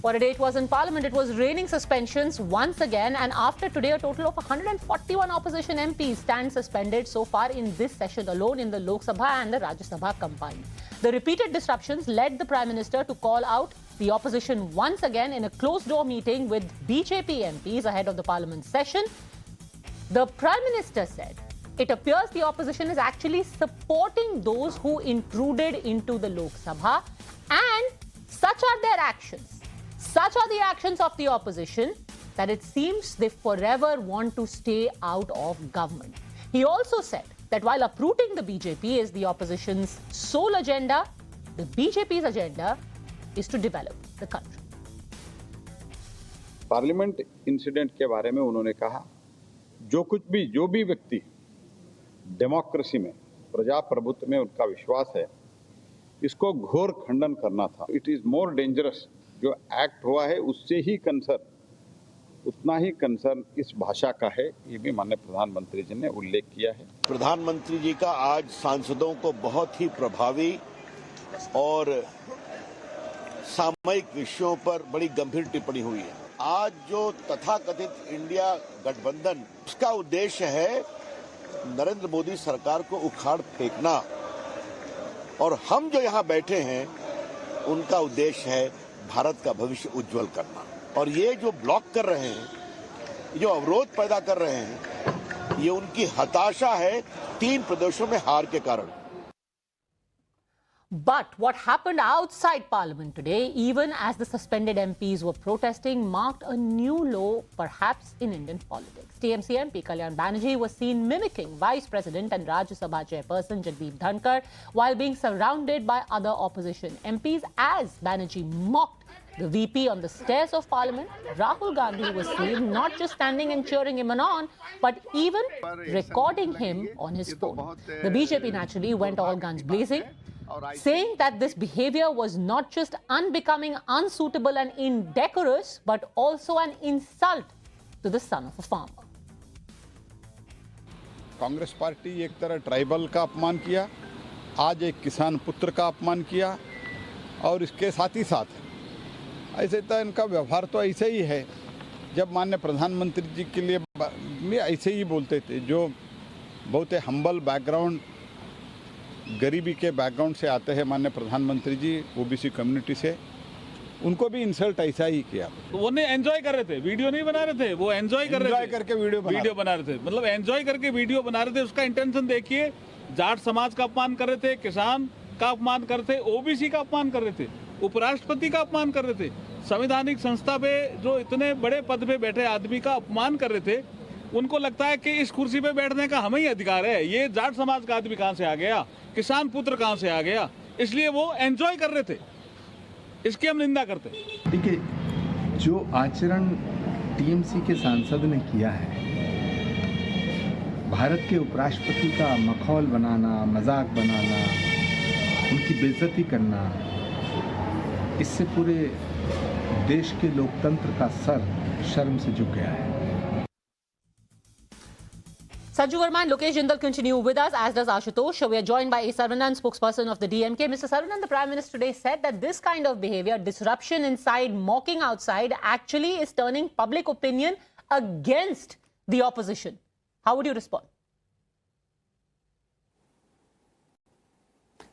What a day it was in Parliament. It was raining suspensions once again, and after today, a total of 141 opposition MPs stand suspended so far in this session alone in the Lok Sabha and the Rajya Sabha combined. The repeated disruptions led the Prime Minister to call out the opposition once again in a closed-door meeting with BJP MPs ahead of the Parliament session. The Prime Minister said, it appears the opposition is actually supporting those who intruded into the Lok Sabha, and such are their actions. Such are the actions of the opposition that it seems they forever want to stay out of government. He also said that while uprooting the BJP is the opposition's sole agenda, the BJP's agenda is to develop the country. Parliament incident के बारे में उन्होंने कहा, जो भी व्यक्ति democracy में, प्रजाप्रभुत्व में उनका विश्वास है, इसको घोर खंडन करना था. It is more dangerous. जो एक्ट हुआ है उससे ही कंसर्न, उतना ही कंसर्न इस भाषा का है. ये भी माननीय प्रधानमंत्री जी ने उल्लेख किया है. प्रधानमंत्री जी का आज सांसदों को बहुत ही प्रभावी और सामयिक विषयों पर बड़ी गंभीर टिप्पणी हुई है. आज जो तथाकथित इंडिया गठबंधन, उसका उद्देश्य है नरेंद्र मोदी सरकार को उखाड़ फेंकना, और हम जो यहाँ बैठे हैं उनका उद्देश्य है भारत का भविष्य उज्जवल करना. और ये जो ब्लॉक कर रहे हैं, जो अवरोध पैदा कर रहे हैं, ये उनकी हताशा है 3 प्रदेशों में हार के कारण. But what happened outside Parliament today, even as the suspended MPs were protesting, marked a new low, perhaps in Indian politics. TMC MP Kalyan Banerjee was seen mimicking Vice President and Rajya Sabha Chairperson Jagdeep Dhankar while being surrounded by other opposition MPs. As Banerjee mocked the VP on the stairs of Parliament, Rahul Gandhi was seen not just standing and cheering him on, but even recording him on his phone. The BJP naturally went all guns blazing, saying that this behavior was not just unbecoming, unsuitable and indecorous, but also an insult to the son of a farmer. Congress party एक तरह tribal का अपमान किया, आज एक किसान पुत्र का अपमान किया, और इसके साथ ही साथ ऐसे तो इनका व्यवहार तो ऐसे ही है. जब माननीय प्रधानमंत्री जी के लिए में ऐसे ही बोलते थे, जो बहुत ही हम्बल बैकग्राउंड, गरीबी के बैकग्राउंड से आते हैं माननीय प्रधानमंत्री जी, ओबीसी कम्युनिटी से, उनको भी इंसल्ट ऐसा ही किया. वो ने एंजॉय कर रहे थे, वीडियो नहीं बना रहे थे, वो एंजॉय कर रहे थे, करके वीडियो बना रहे थे. मतलब एंजॉय करके वीडियो बना रहे थे. उसका इंटेंशन देखिए, जाट समाज का अपमान कर रहे थे, किसान का अपमान कर रहे थे, ओबीसी का अपमान कर रहे थे, उपराष्ट्रपति का अपमान कर रहे थे, संवैधानिक संस्था पे जो इतने बड़े पद पे बैठे आदमी का अपमान कर रहे थे. उनको लगता है कि इस कुर्सी पे बैठने का हमें ही अधिकार है. ये जाट समाज का आदमी कहां से आ गया, किसान पुत्र कहां से आ गया, इसलिए वो एंजॉय कर रहे थे. इसकी हम निंदा करते हैं. देखिए, जो आचरण टीएमसी के सांसद ने किया है, भारत के उपराष्ट्रपति का मखौल बनाना, मजाक बनाना, उनकी बेइज्जती करना, इससे पूरे देश के लोकतंत्र का सर शर्म से झुक गया है. Sanju Verma and Lokesh Jindal continue with us, as does Ashutosh. We are joined by A. Saravanan, spokesperson of the DMK. Mr. Saravanan, the Prime Minister today said that this kind of behavior, disruption inside, mocking outside, actually is turning public opinion against the opposition. How would you respond?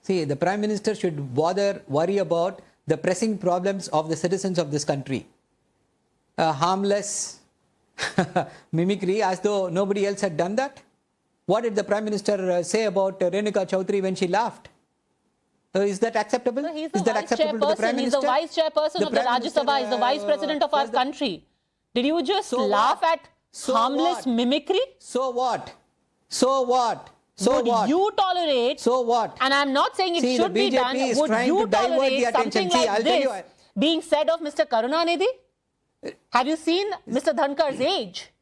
See, the Prime Minister should worry about the pressing problems of the citizens of this country. Harmless mimicry, as though nobody else had done that. What did the Prime Minister say about Renuka Chaudhary when she laughed? Is that acceptable? No, is that acceptable to the Prime Minister? He's the Vice Chairperson of the Rajya Sabha. He's the Vice President of our country. Did you just laugh at harmless mimicry? So what? So what? Would you tolerate? So what? And I'm not saying it should be done. Would you tolerate something like this being said of Mr. Karunanidhi? Have you seen Mr. Dhankar's age?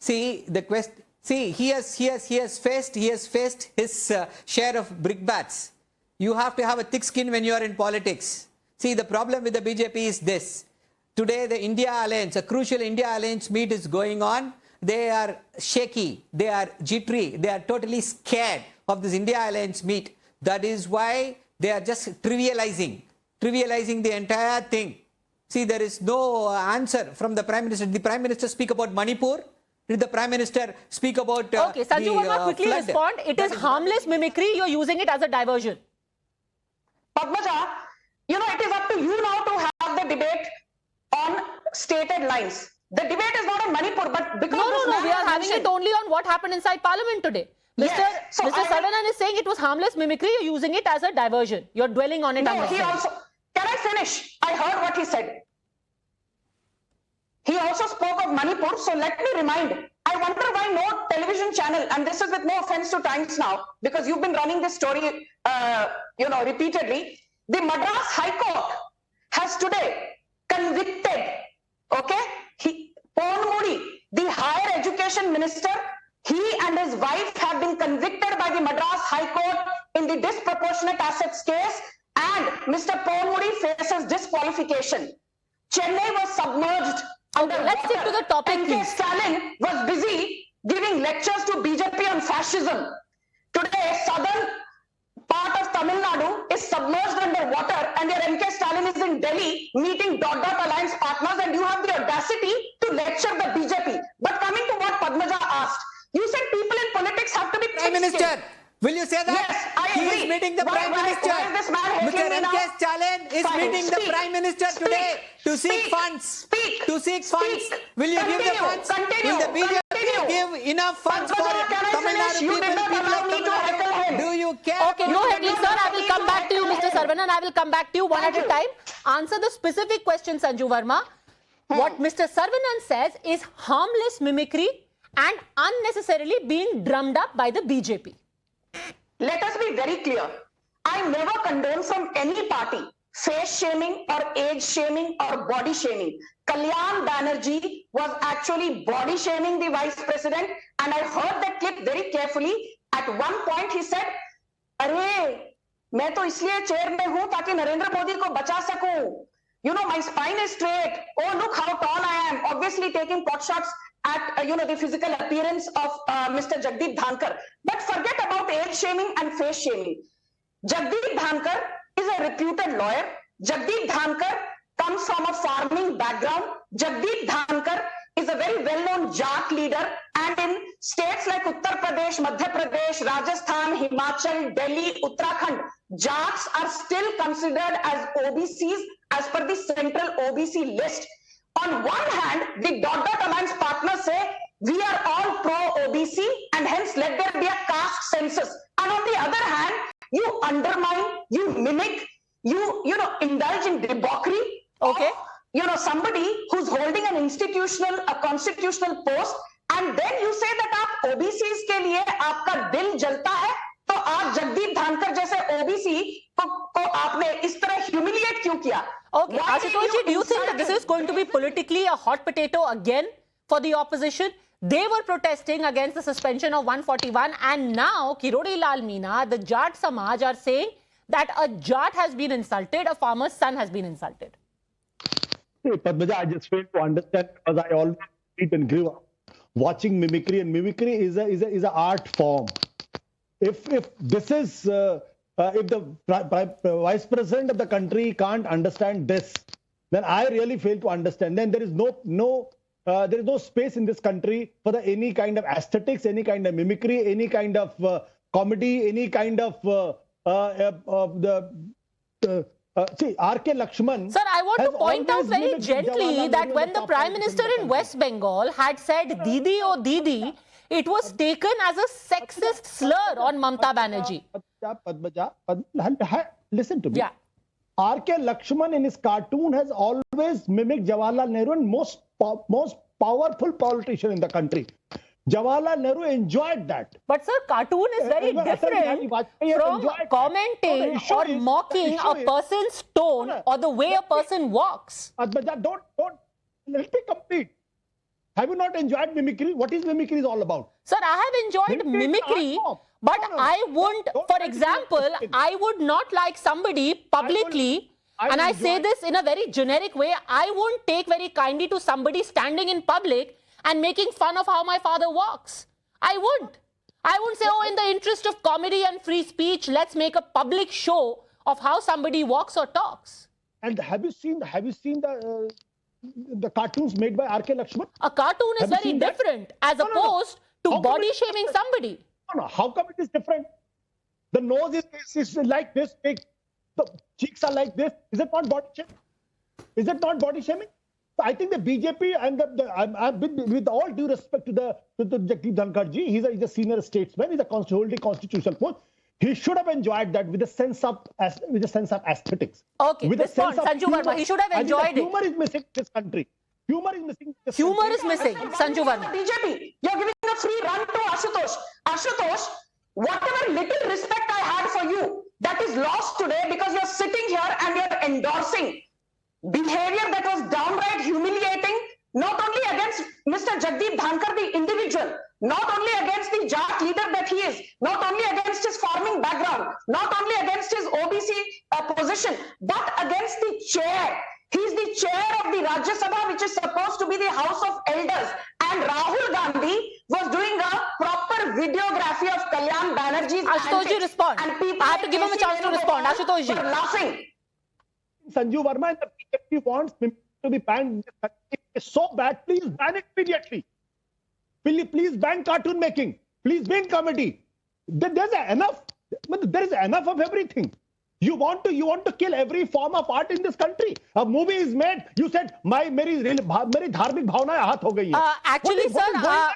See, the question. See, he has faced his share of brickbats. You have to have a thick skin when you are in politics. See, the problem with the BJP is this. Today, the India Alliance, a crucial India Alliance meet is going on. They are shaky, they are jittery, they are totally scared of this India Alliance meet. That is why they are just trivializing the entire thing. See, there is no answer from the Prime Minister. Did the Prime Minister speak about Manipur? Did the Prime Minister speak about Okay, Sanju Verma, quickly flood? respond. It is harmless mimicry. You're using it as a diversion. Padmaja, it is up to you now to have the debate on stated lines. The debate is not on Manipur, but because No. We are having it only on what happened inside Parliament today. Yes, so Mr. Saravanan is saying it was harmless mimicry. You're using it as a diversion. You're dwelling on it. No, he also. Can I finish? I heard what he said. He also spoke of Manipur. So let me remind. I wonder why no television channel, and this is with no offense to Times Now, because you've been running this story, repeatedly. The Madras High Court has today convicted, Pon Modi, the higher education minister, he and his wife have been convicted by the Madras High Court in the disproportionate assets case, and Mr. Pon Modi faces disqualification. Chennai was submerged. Let's stick to the topic, please. Stalin was busy giving lectures to BJP on fascism. Today, southern part of Tamil Nadu is submerged under water, and your MK Stalin is in Delhi meeting alliance partners, and you have the audacity to lecture the BJP. But coming to what Padmaja asked, you said people in politics have to be Prime Minister, will you say that? Yes, I He agree. is meeting the Why Prime Minister. is this man hating Mr. me now? MK Stalin is Fine, meeting the speak, Prime Minister speak, today to seek speak, funds. speak, To seek funds. speak. Will you give the Continue, funds? continue, Will the BJP continue. give enough funds for Padmaja, can I Tamil finish? Nadu You people? did not People allow of me Tamil to Nadu? heckle him. Do you care? Okay, go ahead, please, sir. I will come back to you, Mr. Saravanan. I will come back to you one at a time. Answer the specific question, Sanju Verma. What Mr. Saravanan says is harmless mimicry and unnecessarily being drummed up by the BJP. Let us be very clear. I never condone from any party face shaming or age shaming or body shaming. Kalyan Banerjee was actually body shaming the Vice President, and I heard that clip very carefully. At one point he said, "Arey, मैं तो इसलिए chair में हूं ताकि नरेंद्र मोदी को बचा सकूं. My spine is straight. Oh, look how tall I am." Obviously taking pot shots at the physical appearance of Mr. Jagdeep Dhankar. But forget about age shaming and face shaming. Jagdeep Dhankar is a reputed lawyer. Jagdeep Dhankar comes from a farming background. Jagdeep Dhankar is a very well-known Jatt leader, and in states like Uttar Pradesh, Madhya Pradesh, Rajasthan, Himachal, Delhi, Uttarakhand, Jats are still considered as OBCs as per the central OBC list. On one hand, the alliance partners say we are all pro-OBC and hence let there be a caste census. And on the other hand, you undermine, you mimic, you indulge in debauchery. Okay. Of, somebody who's holding a constitutional post, and then you say that आप OBCs के लिए आपका दिल जलता है, तो आप जगदीप धानकर जैसे OBC को आपने इस तरह humiliate क्यों किया? Okay, Ashutosh, do you think that this is going to be politically a hot potato again for the opposition? They were protesting against the suspension of 141, and now Kirodi Lal Meena, the Jatt Samaj, are saying that a Jatt has been insulted, a farmer's son has been insulted. Hey, Padmaja, I just fail to understand because I always eat and grew up watching mimicry, and mimicry is a art form. If this is if the Vice President of the country can't understand this, then I really fail to understand. Then there is no space in this country for any kind of aesthetics, any kind of mimicry, any kind of comedy, any kind of see, R.K. Lakshman. Sir, I want to point out very gently that when the Prime Minister in West Bengal had said Didi oh Didi, it was taken as a sexist slur on Mamata Banerjee. Padmaja, listen to me. Yeah. R.K. Lakshman in his cartoon has always mimicked Jawaharlal Nehru, and most powerful politician in the country. Jawaharlal Nehru enjoyed that. But sir, cartoon is very different from commenting or mocking a person's tone or the way a person walks. Padmaja, don't, let me complete. Have you not enjoyed mimicry? What is mimicry all about? Sir, I have enjoyed mimicry, but I wouldn't, for example, I would not like somebody publicly, and I say this in a very generic way, I won't take very kindly to somebody standing in public and making fun of how my father walks. I wouldn't. I wouldn't say, oh, in the interest of comedy and free speech, let's make a public show of how somebody walks or talks. And have you seen the cartoons made by R.K. Lakshman? A cartoon is very different as opposed to body shaming somebody. No, how come it is different? The nose is like this, the cheeks are like this. Is it not body shaming? Is it not body shaming? So I think the BJP and with all due respect to the Jagdeep Dhankar ji, he's a senior statesman, he's a holding constitutional post. He should have enjoyed that with a sense of aesthetics. Okay, with respond, Sanju Verma. He should have enjoyed it. Humor is missing in this country. Humor is missing. Humor is missing, Sanju Verma. BJP, you're giving a free run to Ashutosh. Ashutosh, whatever little respect I had for you, that is lost today because you're sitting here and you're endorsing behavior that was downright humiliating, not only against Mr. Jagdeep Dhankar, the individual, not only against the Jatt leader that he is, not only against his farming background, not only against his OBC position, but against the chair. He's the chair of the Rajya Sabha, which is supposed to be the House of Elders. And Rahul Gandhi was doing a proper videography of Kalyan Banerjee's Ashutosh ji, respond. And people I have to give him a chance to respond. Ashutosh ji. were laughing. Sanju Verma and the BJP wants to be banned. It's so bad. Please ban it immediately. Please ban cartoon making. Please ban comedy. There's enough. There is enough of everything. You want to kill every form of art in this country. A movie is made. You said meri dharmik bhavnaएं आहत हो गई हैं. Actually, sir, I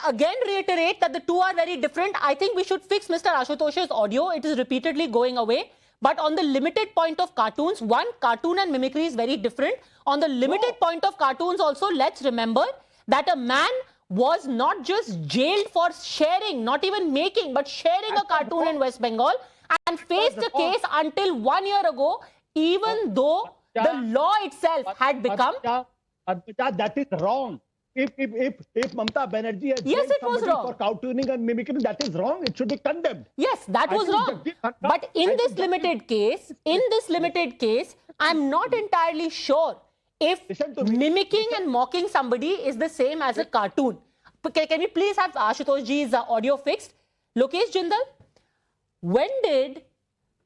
again reiterate that the two are very different. I think we should fix Mr. Ashutosh's audio. It is repeatedly going away. But on the limited point of cartoons, one, cartoon and mimicry is very different. On the limited point of cartoons also, let's remember that a man was not just jailed for sharing, not even making, but sharing a cartoon in West Bengal and faced a case until 1 year ago, even though the law itself had become... That is wrong. If Mamata Banerjee has yes, it was wrong for cartooning and mimicry, that is wrong. It should be condemned. Yes, that was wrong. But in this limited case, I'm not entirely sure if mimicking and mocking somebody is the same as a cartoon. Can we please have Ashutosh ji's audio fixed? Lokesh Jindal, when did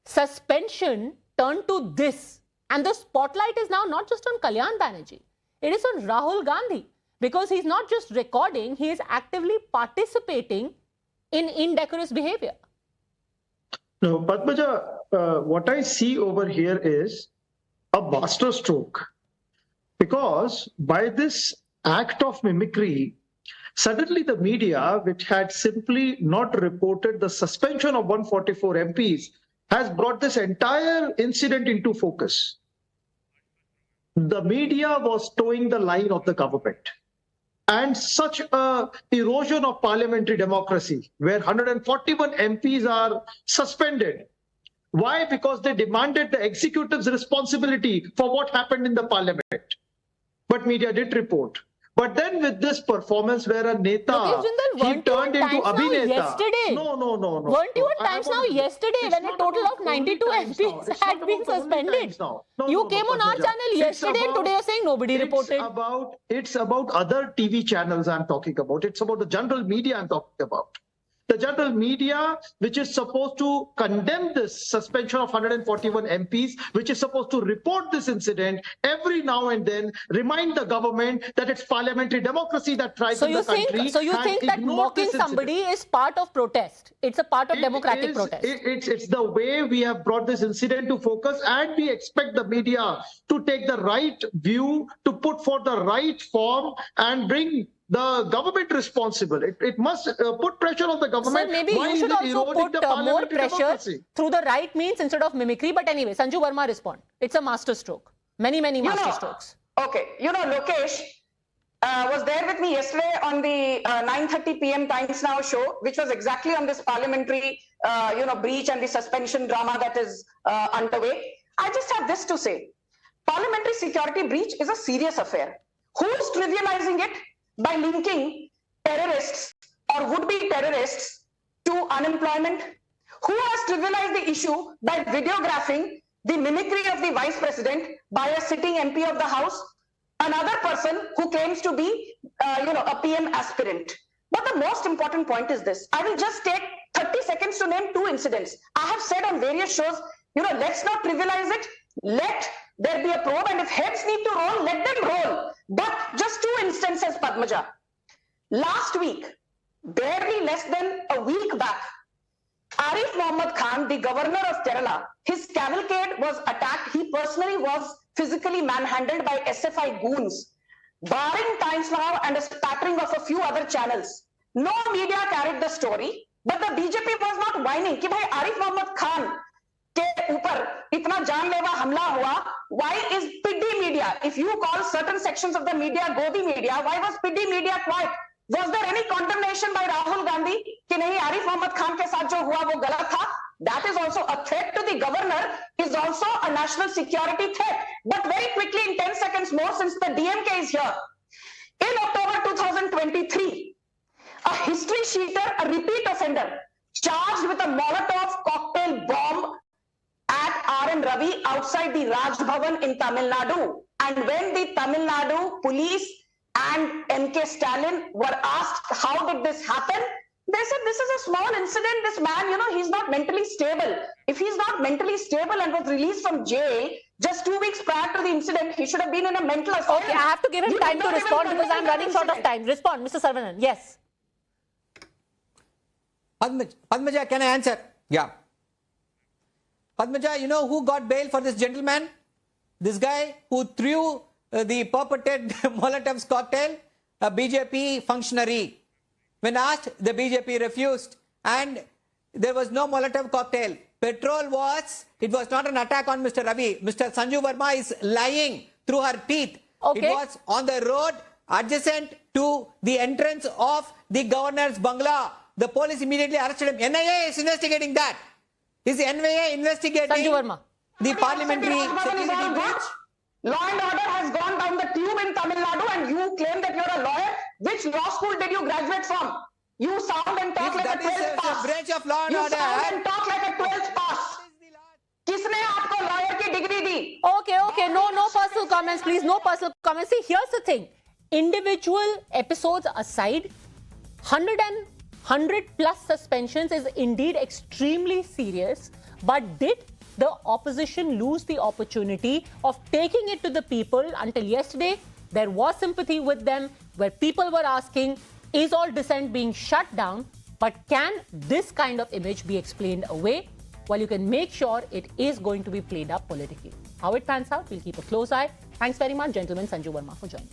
suspension turn to this? And the spotlight is now not just on Kalyan Banerjee. It is on Rahul Gandhi. Because he's not just recording, he is actively participating in indecorous behavior. No, Padmaja, what I see over here is a masterstroke. Because by this act of mimicry, suddenly the media, which had simply not reported the suspension of 144 MPs, has brought this entire incident into focus. The media was towing the line of the government. And such a erosion of parliamentary democracy, where 141 MPs are suspended. Why? Because they demanded the executive's responsibility for what happened in the parliament. But media did report. But then with this performance where a neta, he turned into Abhineta. Yesterday? No. Weren't you on Times Now yesterday when a total of 92 MPs had been suspended? You came on our channel yesterday and today you're saying nobody reported. It's about other TV channels I'm talking about. It's about the general media I'm talking about. The general media, which is supposed to condemn this suspension of 141 MPs, which is supposed to report this incident every now and then, remind the government that it's parliamentary democracy that thrives in the country. So you think that mocking somebody is part of protest? It's a part of democratic protest. It's the way we have brought this incident to focus, and we expect the media to take the right view, to put forth the right form and bring the government responsible. It must put pressure on the government. So maybe you should also put more pressure through the right means instead of mimicry. But anyway, Sanju Verma, respond. It's a masterstroke. Many master strokes. Okay. Lokesh was there with me yesterday on the 9:30 p.m. Times Now show, which was exactly on this parliamentary, breach and the suspension drama that is underway. I just have this to say. Parliamentary security breach is a serious affair. Who's trivializing it? By linking terrorists or would-be terrorists to unemployment? Who has trivialized the issue by videographing the mimicry of the Vice President by a sitting MP of the House? Another person who claims to be, a PM aspirant. But the most important point is this. I will just take 30 seconds to name two incidents. I have said on various shows, let's not trivialize it. let there be a probe, and if heads need to roll, let them roll. But just two instances, Padmaja. Last week, barely less than a week back, Arif Mohammad Khan, the governor of Kerala, his cavalcade was attacked. He personally was physically manhandled by SFI goons. Barring Times Now and a spattering of a few other channels, no media carried the story, but the BJP was not whining कि भाई Arif Mohammad Khan के ऊपर इतना जानलेवा हमला हुआ. Why is PD media? If you call certain sections of the media Godi media, why was PD media quiet? Was there any condemnation by Rahul Gandhi कि नहीं Arif Mohammad Khan के साथ जो हुआ वो गलत था? That is also a threat to the governor, is also a national security threat. But very quickly, in 10 seconds more, since the DMK is here, in October 2023, a history sheeter, a repeat offender, charged with a Molotov cocktail bomb at R.N. Ravi outside the Raj Bhavan in Tamil Nadu. And when the Tamil Nadu police and M.K. Stalin were asked, how did this happen? They said, this is a small incident. This man, he's not mentally stable. If he's not mentally stable and was released from jail just 2 weeks prior to the incident, he should have been in a mental asylum. Okay, I have to give him time to respond because I'm running short of time. Respond, Mr. Saravanan. Yes. Padmaja, can I answer? Yeah. Padmaja, you know who got bail for this gentleman? This guy who threw the purported Molotov's cocktail, a BJP functionary. When asked, the BJP refused, and there was no Molotov cocktail. It was not an attack on Mr. Ravi. Mr. Sanju Verma is lying through her teeth. Okay. It was on the road adjacent to the entrance of the governor's bungalow. The police immediately arrested him. NIA is investigating that. Is the NIA investigating Sanju Verma. the parliamentary security breach? Law and order has gone down the tube in Tamil Nadu, and you claim that you're a lawyer. Which law school did you graduate from? You sound and talk like a 12th pass. Branch of law and you order. sound and talk like a 12th pass. किसने आपको lawyer की degree the? Okay. No personal comments, please. No personal comments. See, here's the thing. Individual episodes aside, 100 plus suspensions is indeed extremely serious. But did the opposition lose the opportunity of taking it to the people? Until yesterday, there was sympathy with them, where people were asking, is all dissent being shut down? But can this kind of image be explained away? Well, you can make sure it is going to be played up politically. How it pans out, we'll keep a close eye. Thanks very much, gentlemen. Sanju Verma for joining.